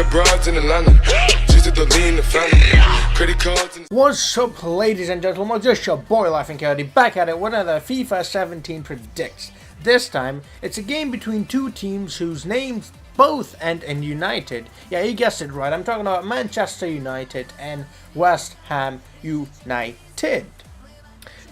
got broads in Atlanta. Just at the lean, the family. Credit cards and... What's up, ladies and gentlemen? Just your boy, Laughing Coyote, back at it with another FIFA 17 Predicts. This time, it's a game between two teams whose names both end in United. Yeah, you guessed it right. I'm talking about Manchester United and West Ham United.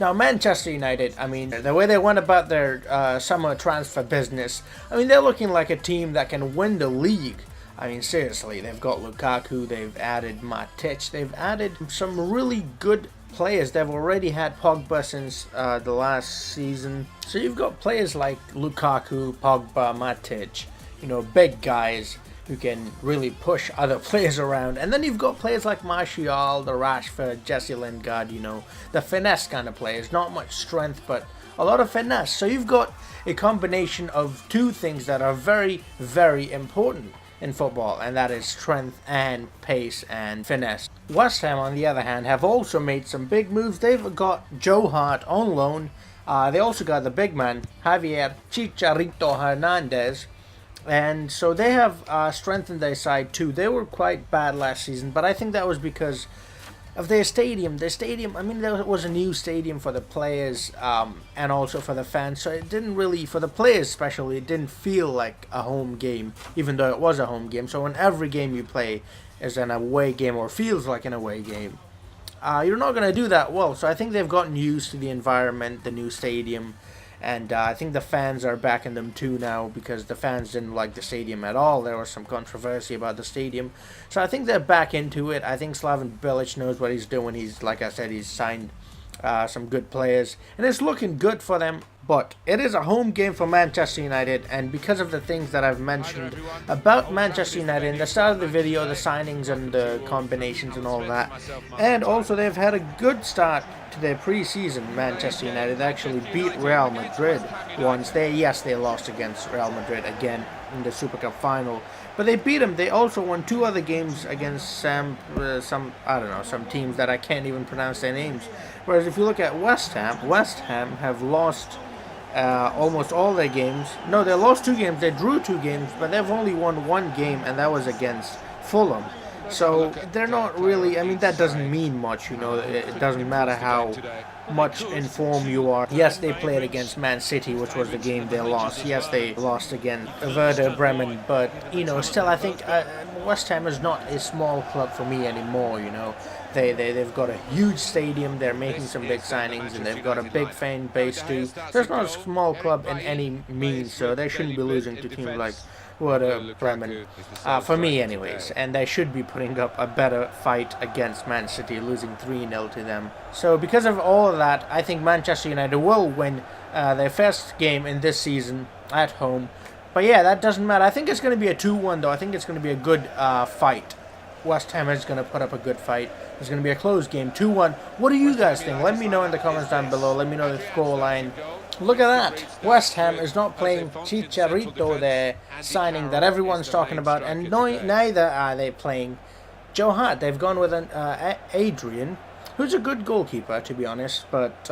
Now, Manchester United, I mean, the way they went about their summer transfer business, I mean, they're looking like a team that can win the league. I mean, seriously, they've got Lukaku, they've added Matic, they've added some really good players. They've already had Pogba since the last season. So you've got players like Lukaku, Pogba, Matic, you know, big guys who can really push other players around. And then you've got players like Martial, the Rashford, Jesse Lingard, you know, the finesse kind of players. Not much strength, but a lot of finesse. So you've got a combination of two things that are very, very important in football, and that is strength and pace and finesse. West Ham, on the other hand, have also made some big moves. They've got Joe Hart on loan. They also got the big man, Javier Chicharito Hernandez. And so they have strengthened their side too. They were quite bad last season, but I think that was because of their stadium. Their stadium, I mean, there was a new stadium for the players and also for the fans. So it didn't really, for the players especially, it didn't feel like a home game, even though it was a home game. So when every game you play is an away game or feels like an away game, you're not going to do that well. So I think they've gotten used to the environment, the new stadium. And I think the fans are backing them too now, because the fans didn't like the stadium at all. There was some controversy about the stadium. So I think they're back into it. I think Slavin Bilic knows what he's doing. He's, like I said, he's signed some good players. And it's looking good for them. But it is a home game for Manchester United. And because of the things that I've mentioned about Manchester United in the start of the video, the signings and the combinations and all that. And also they've had a good start to their pre-season. Manchester United actually beat Real Madrid once. They lost against Real Madrid again in the Super Cup final, but they beat them. They also won two other games against some teams that I can't even pronounce their names. Whereas if you look at West Ham have lost almost all their games. No, they lost two games. They drew two games, but they've only won one game, and that was against Fulham. So they're not really, I mean, that doesn't mean much, you know. It doesn't matter how much in form you are. Yes, they played against Man City, which was the game they lost. Yes, they lost against Werder Bremen, but, you know, still I think West Ham is not a small club for me anymore, you know. They've got a huge stadium, they're making some big signings, and they've got a big fan base too. There's not a small club in any means, so they shouldn't be losing to teams like Werder Bremen, for me anyways, and they should be putting up a better fight against Man City, losing 3-0 to them. So because of all of that, I think Manchester United will win their first game in this season at home. But yeah, that doesn't matter. I think it's going to be a 2-1 though. I think it's going to be a good fight. West Ham is going to put up a good fight. It's going to be a close game, 2-1. What do you guys think? Let me know in the comments down below. Let me know the scoreline. Look at that. West Ham is not playing Chicharito, their signing that everyone's talking about, and neither are they playing Joe Hart. They've gone with an Adrian, who's a good goalkeeper, to be honest, but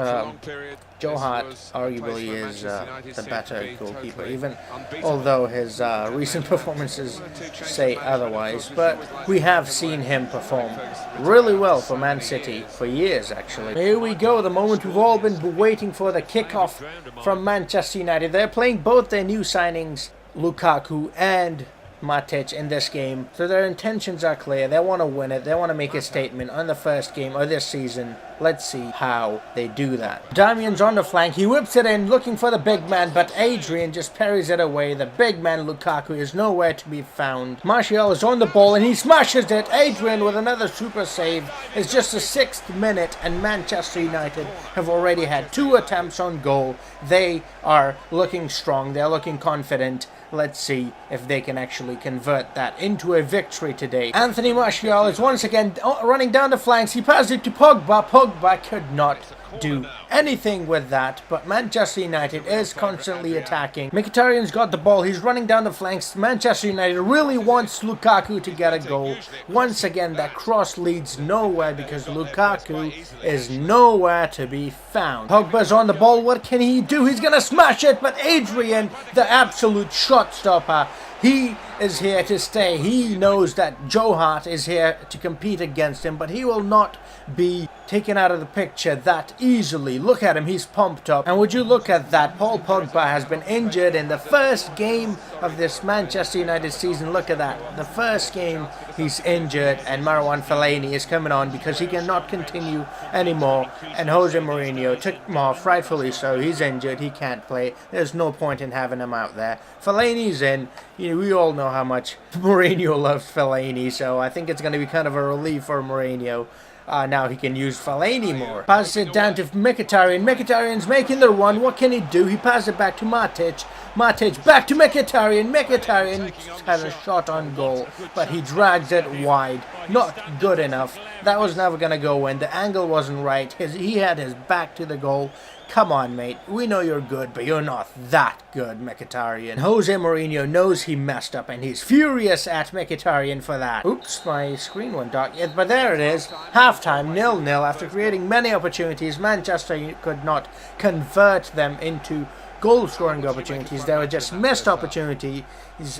Joe Hart arguably is the better goalkeeper, even although his recent performances say otherwise. But we have seen him perform really well for Man City for years, actually. Here we go, the moment we've all been waiting for, the kickoff from Manchester United. They're playing both their new signings, Lukaku and Matic, in this game, so their intentions are clear. They want to win it. They want to make a statement on the first game of this season. Let's see how they do that. Damian's on the flank. He whips it in, looking for the big man, but Adrian just parries it away. The big man, Lukaku, is nowhere to be found. Martial is on the ball, and he smashes it. Adrian with another super save. It's just the 6th minute, and Manchester United have already had 2 attempts on goal. They are looking strong. They're looking confident. Let's see if they can actually convert that into a victory today. Anthony Martial is once again running down the flanks. He passes it to Pogba. Pogba could not do anything with that, but Manchester United is constantly attacking. Mkhitaryan's got the ball. He's running down the flanks. Manchester United really wants Lukaku to get a goal. Once again, that cross leads nowhere because Lukaku is nowhere to be found. Pogba's on the ball. What can he do? He's going to smash it, but Adrian, the absolute shot stopper, he is here to stay. He knows that Joe Hart is here to compete against him, but he will not be taken out of the picture that easily. Look at him, he's pumped up. And would you look at that, Paul Pogba has been injured in the first game of this Manchester United season. Look at that, the first game he's injured, and Marouane Fellaini is coming on because he cannot continue anymore, and Jose Mourinho took him off, rightfully so. He's injured, he can't play, there's no point in having him out there. Fellaini's in. You know, we all know how much Mourinho loves Fellaini, so I think it's going to be kind of a relief for Mourinho. Now he can use Fellaini more. Passes it down to Mkhitaryan. Mkhitaryan's making the run. What can he do? He passes it back to Matic. Matic back to Mkhitaryan. Mkhitaryan has a shot on goal, but he drags it wide. Not good enough. That was never going to go in. The angle wasn't right. He had his back to the goal. Come on, mate. We know you're good, but you're not that good, Mkhitaryan. Jose Mourinho knows he messed up, and he's furious at Mkhitaryan for that. Oops, my screen went dark. Yeah, but there it is. Halftime, 0-0. After creating many opportunities, Manchester could not convert them into goal-scoring opportunities. They were just missed opportunities,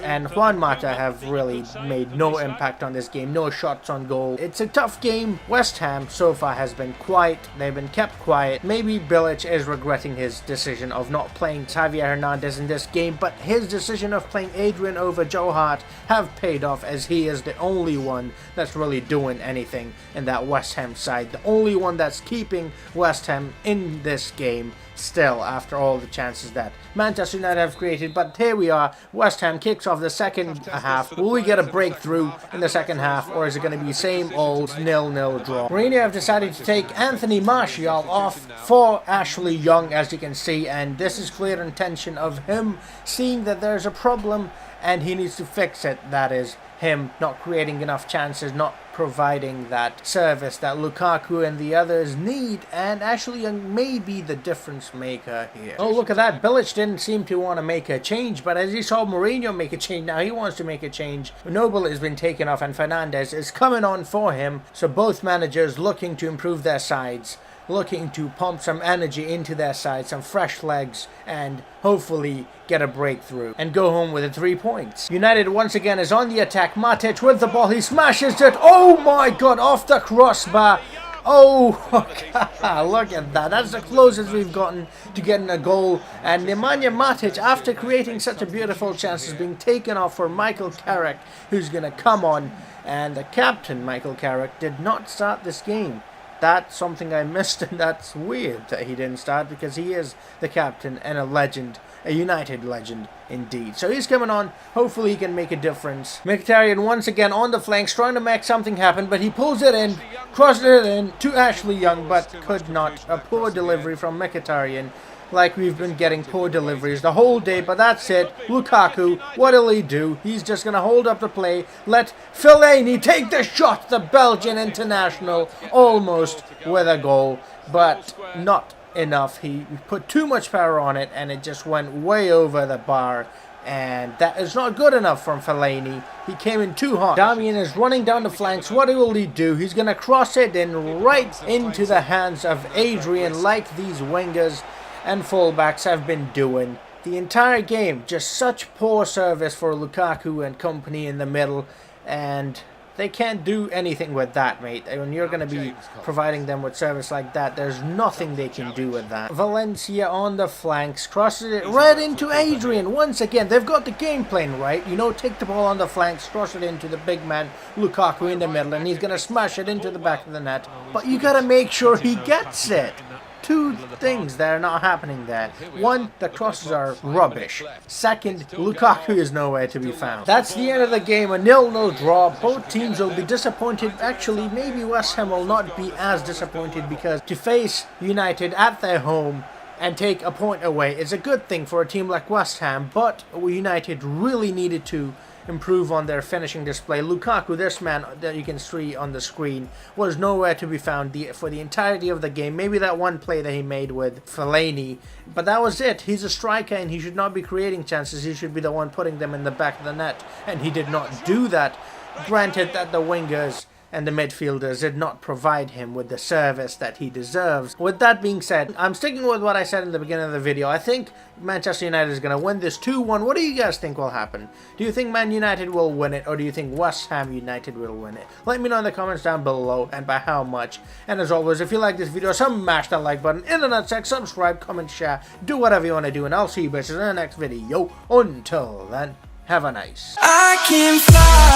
and Juan Mata have really made no impact on this game. No shots on goal. It's a tough game. West Ham so far has been quiet. They've been kept quiet. Maybe Bilic is regretting his decision of not playing Xavier Hernandez in this game, but his decision of playing Adrian over Joe Hart have paid off, as he is the only one that's really doing anything in that West Ham side. The only one that's keeping West Ham in this game still, after all the chances that Manchester United have created. But here we are. West Ham kicks off the second half. Will we get a breakthrough in the second half, or is it going to be same old 0-0 draw? Mourinho have decided to take Anthony Martial off for Ashley Young, as you can see, and this is clear intention of him seeing that there's a problem and he needs to fix it. That is him not creating enough chances, not providing that service that Lukaku and the others need, and Ashley Young may be the difference maker here. Oh, look at that. Bilic didn't seem to want to make a change, but as he saw Mourinho make a change, now he wants to make a change. Noble has been taken off and Fernandes is coming on for him, so both managers looking to improve their sides, looking to pump some energy into their side, some fresh legs, and hopefully get a breakthrough and go home with the 3 points. United once again is on the attack. Matic with the ball, he smashes it. Oh my god, off the crossbar. Oh, look at that. That's the closest we've gotten to getting a goal. And Nemanja Matic, after creating such a beautiful chance, is being taken off for Michael Carrick, who's going to come on. And the captain, Michael Carrick, did not start this game. That's something I missed, and that's weird that he didn't start, because he is the captain and a legend, a United legend indeed. So he's coming on. Hopefully he can make a difference. Mkhitaryan once again on the flanks, trying to make something happen, but he pulls it in, crosses it in to Ashley Young, but could not. A poor delivery from Mkhitaryan, like we've been getting poor deliveries the whole day, but that's it. Lukaku, what'll he do? He's just going to hold up the play, let Fellaini take the shot, the Belgian international, almost with a goal, but not enough. He put too much power on it, and it just went way over the bar, and that is not good enough from Fellaini. He came in too hot. Damian is running down the flanks. What will he do? He's going to cross it in right into the hands of Adrian, like these wingers and fullbacks have been doing the entire game. Just such poor service for Lukaku and company in the middle, and they can't do anything with that, mate. When you're going to be providing them with service like that, there's nothing they can do with that. Valencia on the flanks, crosses it right into Adrian. Once again, they've got the game plan right. You know, take the ball on the flanks, cross it into the big man, Lukaku, in the middle, and he's going to smash it into the back of the net. But you got to make sure he gets it. Two things that are not happening there. One, the crosses are rubbish. Second, Lukaku is nowhere to be found. That's the end of the game, a 0-0 draw. Both teams will be disappointed. Actually, maybe West Ham will not be as disappointed, because to face United at their home and take a point away is a good thing for a team like West Ham, but United really needed to improve on their finishing display. Lukaku, this man that you can see on the screen, was nowhere to be found for the entirety of the game. Maybe that one play that he made with Fellaini, but that was it. He's a striker, and he should not be creating chances. He should be the one putting them in the back of the net, and he did not do that. Granted that the wingers and the midfielders did not provide him with the service that he deserves. With that being said, I'm sticking with what I said in the beginning of the video. I think Manchester United is going to win this 2-1. What do you guys think will happen? Do you think Man United will win it, or do you think West Ham United will win it? Let me know in the comments down below, and by how much. And as always, if you like this video, smash that like button, internet sex, subscribe, comment, share, do whatever you want to do, and I'll see you bitches in the next video. Until then, have a nice. I can fly.